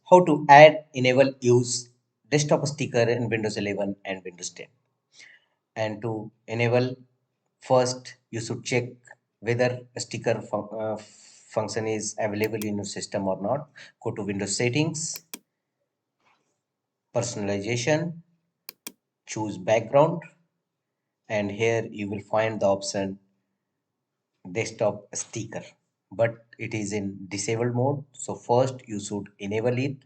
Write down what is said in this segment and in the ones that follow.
How to add, enable, use desktop sticker in Windows 11 and Windows 10. And to enable, first you should check whether a sticker function is available in your system or not. Go to Windows settings, personalization, choose background, and here you will find the option desktop sticker, but it is in disabled mode. So first you should enable it.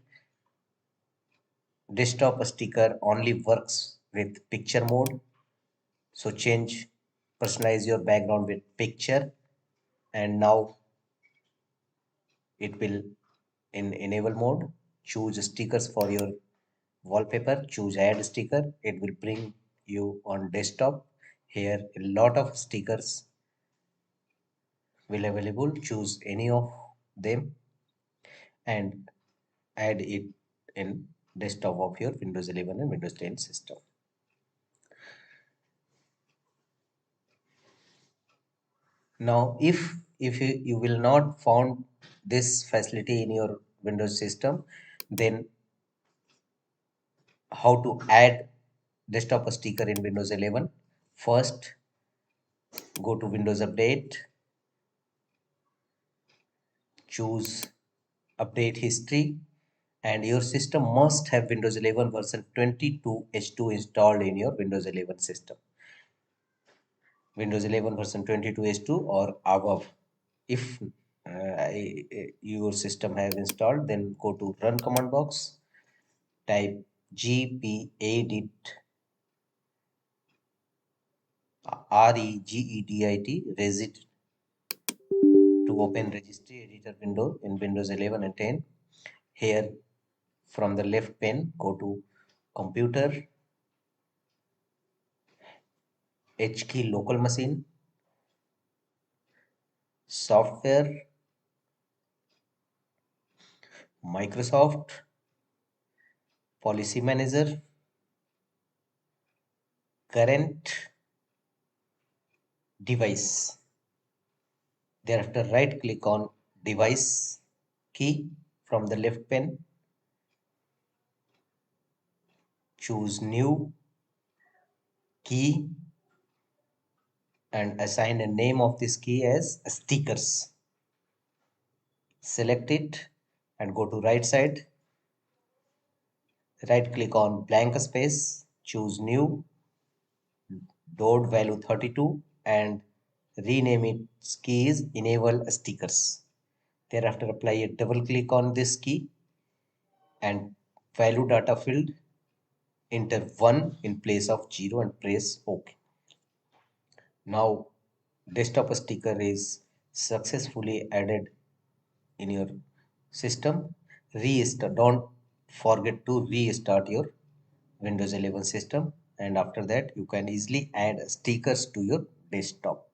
Desktop sticker only works with picture mode. So change, personalize your background with picture, and now it will in enable mode. Choose stickers for your wallpaper, choose add sticker. It will bring you on desktop. Here a lot of stickers will available. Choose any of them and add it in desktop of your Windows 11 and Windows 10 system. Now, if you will not found this facility in your Windows system, then how to add desktop sticker in Windows 11? First, go to Windows Update, choose Update History, and your system must have Windows 11 version 22H2 installed in your Windows 11 system. Windows 11 version 22H2 or above. If your system have installed, then go to Run command box, type gpedit regedit to open registry editor window in Windows 11 and 10. Here from the left pane, go to Computer, H key local machine, Software, Microsoft, Policy Manager, Current, Device. Thereafter, right click on Device key from the left pane, choose New Key and assign a name of this key as Stickers. Select it and go to right side, right click on blank space, choose New, dot value 32, and rename its key is Enable Stickers. Thereafter, apply a double click on this key and value data field, enter 1 in place of 0 and press OK. Now desktop sticker is successfully added in your system. Restart, don't forget to restart your Windows 11 system, and after that you can easily add stickers to your desktop.